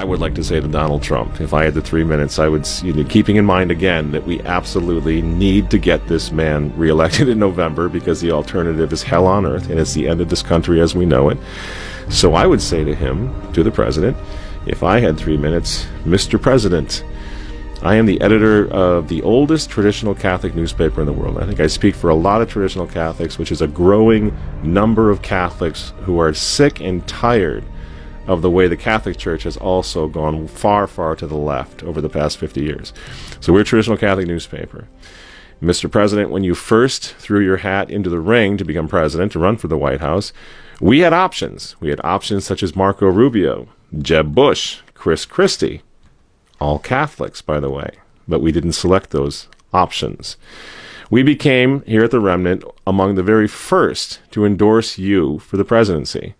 I would like to say to Donald Trump, if I had the 3 minutes, I would, keeping in mind again that we absolutely need to get this man reelected in November because the alternative is hell on earth and it's the end of this country as we know it. So I would say to him, to the president, if I had 3 minutes, Mr. President, I am the editor of the oldest traditional Catholic newspaper in the world. I think I speak for a lot of traditional Catholics, which is a growing number of Catholics who are sick and tired of the way the Catholic Church has also gone far, far to the left over the past 50 years. So we're a traditional Catholic newspaper. Mr. President, when you first threw your hat into the ring to become president, to run for the White House, we had options. We had options such as Marco Rubio, Jeb Bush, Chris Christie, all Catholics, by the way, but we didn't select those options. We became, here at the Remnant, among the very first to endorse you for the presidency.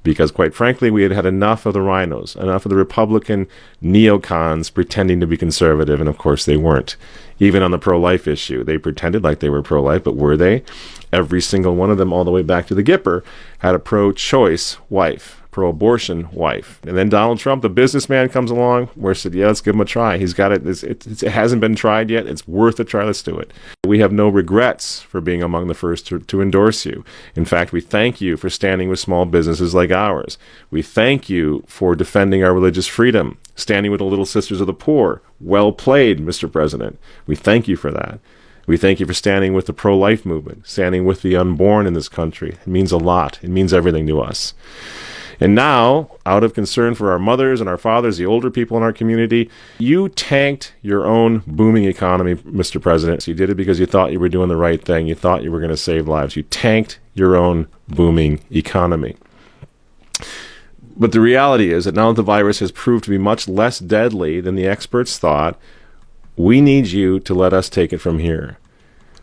Because, quite frankly, we had had enough of the rhinos, enough of the Republican neocons pretending to be conservative, and of course they weren't. Even on the pro-life issue, they pretended like they were pro-life, but were they? Every single one of them, all the way back to the Gipper, had a pro-choice wife, pro-abortion wife. And then Donald Trump, the businessman, comes along, where said, yeah, let's give him a try. He's got it. It hasn't been tried yet. It's worth a try. Let's do it. We have no regrets for being among the first to endorse you. In fact, we thank you for standing with small businesses like ours. We thank you for defending our religious freedom, standing with the Little Sisters of the Poor. Well played, Mr. President. We thank you for that. We thank you for standing with the pro-life movement, standing with the unborn in this country. It means a lot. It means everything to us. And now, out of concern for our mothers and our fathers, the older people in our community, you tanked your own booming economy, Mr. President. You did it because you thought you were doing the right thing. You thought you were going to save lives. You tanked your own booming economy. But the reality is that now that the virus has proved to be much less deadly than the experts thought, we need you to let us take it from here.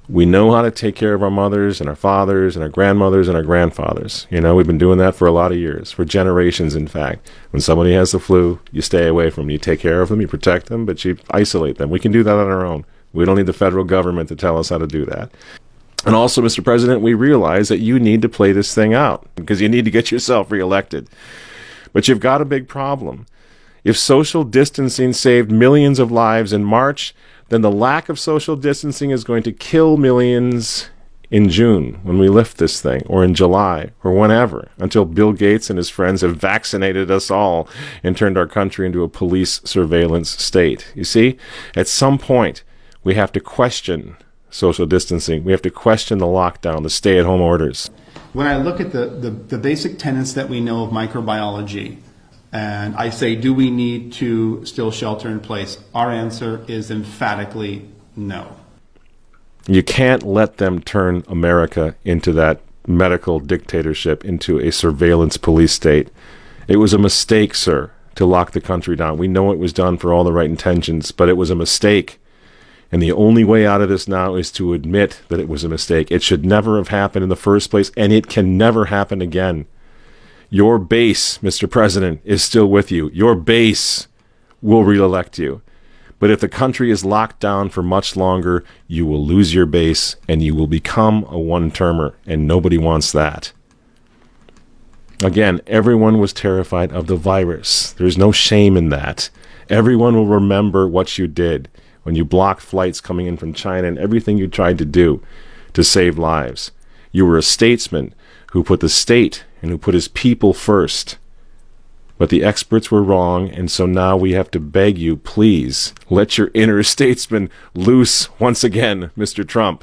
We know how to take care of our mothers and our fathers and our grandmothers and our grandfathers. We've been doing that for a lot of years, for generations, in fact. When somebody has the flu, you stay away from them. You take care of them, you protect them, but you isolate them. We can do that on our own. We don't need the federal government to tell us how to do that. And also, Mr. President, we realize that you need to play this thing out because you need to get yourself reelected. But you've got a big problem. If social distancing saved millions of lives in March, then the lack of social distancing is going to kill millions in June when we lift this thing, or in July, or whenever, until Bill Gates and his friends have vaccinated us all and turned our country into a police surveillance state. You see, at some point, we have to question social distancing. We have to question the lockdown, the stay-at-home orders. When I look at the basic tenets that we know of microbiology, and I say, do we need to still shelter in place? Our answer is emphatically no. You can't let them turn America into that medical dictatorship, into a surveillance police state. It was a mistake, sir, to lock the country down. We know it was done for all the right intentions, but it was a mistake. And the only way out of this now is to admit that it was a mistake. It should never have happened in the first place, and it can never happen again. Your base, Mr. President, is still with you. Your base will re-elect you. But if the country is locked down for much longer, you will lose your base and you will become a one-termer, and nobody wants that. Again, everyone was terrified of the virus. There's no shame in that. Everyone will remember what you did when you blocked flights coming in from China and everything you tried to do to save lives. You were a statesman who put the state and who put his people first. But the experts were wrong, and so now we have to beg you, please, let your inner statesman loose once again, Mr. Trump.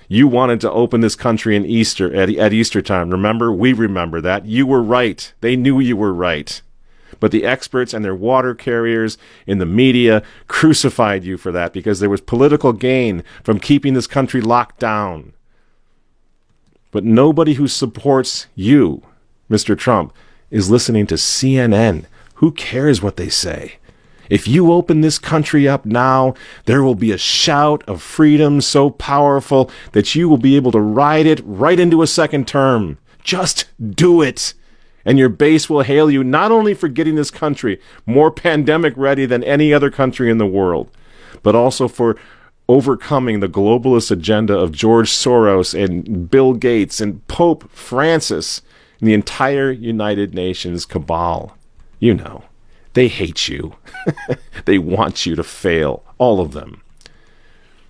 You wanted to open this country at Easter time. Remember? We remember that. You were right. They knew you were right. But the experts and their water carriers in the media crucified you for that because there was political gain from keeping this country locked down. But nobody who supports you, Mr. Trump, is listening to CNN. Who cares what they say? If you open this country up now, there will be a shout of freedom so powerful that you will be able to ride it right into a second term. Just do it. And your base will hail you not only for getting this country more pandemic ready than any other country in the world, but also for overcoming the globalist agenda of George Soros and Bill Gates and Pope Francis and the entire United Nations cabal. You know, They hate you. They want you to fail, all of them.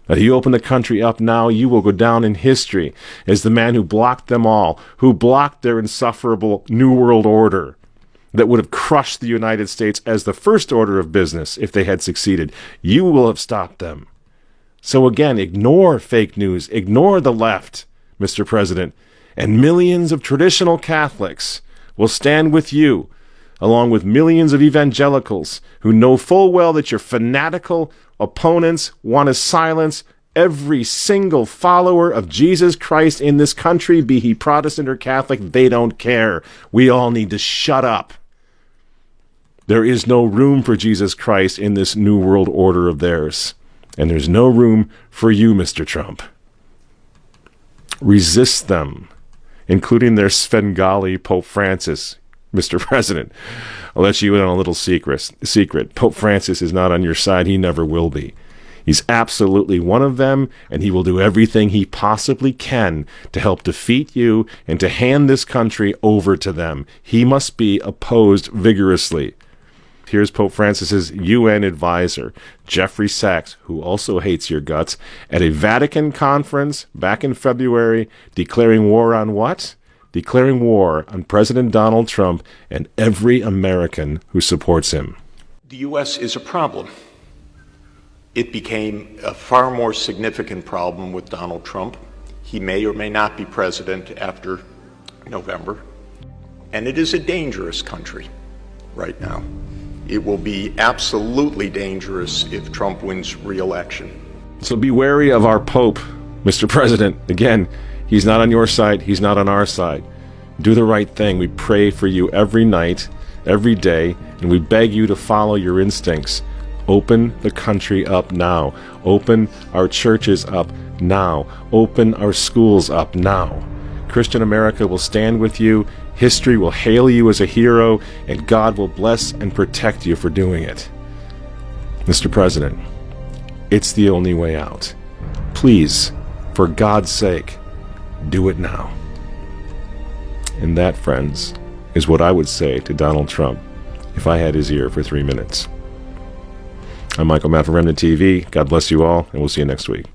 If you open the country up now, you will go down in history as the man who blocked them all, who blocked their insufferable New World Order that would have crushed the United States as the first order of business if they had succeeded. You will have stopped them. So again, ignore fake news, ignore the left, Mr. President, and millions of traditional Catholics will stand with you, along with millions of evangelicals who know full well that your fanatical opponents want to silence every single follower of Jesus Christ in this country, be he Protestant or Catholic. They don't care. We all need to shut up. There is no room for Jesus Christ in this new world order of theirs. And there's no room for you, Mr. Trump. Resist them, including their Svengali Pope Francis, Mr. President. I'll let you in on a little secret. Pope Francis is not on your side. He never will be. He's absolutely one of them, and he will do everything he possibly can to help defeat you and to hand this country over to them. He must be opposed vigorously. Here's Pope Francis's UN advisor, Jeffrey Sachs, who also hates your guts, at a Vatican conference back in February, declaring war on what? Declaring war on President Donald Trump and every American who supports him. The U.S. is a problem. It became a far more significant problem with Donald Trump. He may or may not be president after November. And it is a dangerous country right now. It will be absolutely dangerous if Trump wins re-election. So be wary of our Pope, Mr. President. Again, he's not on your side. He's not on our side. Do the right thing. We pray for you every night, every day, and we beg you to follow your instincts. Open the country up now. Open our churches up now. Open our schools up now. Christian America will stand with you. History will hail you as a hero, and God will bless and protect you for doing it. Mr. President, it's the only way out. Please, for God's sake, do it now. And that, friends, is what I would say to Donald Trump if I had his ear for 3 minutes. I'm Michael Matt from Remnant TV. God bless you all, and we'll see you next week.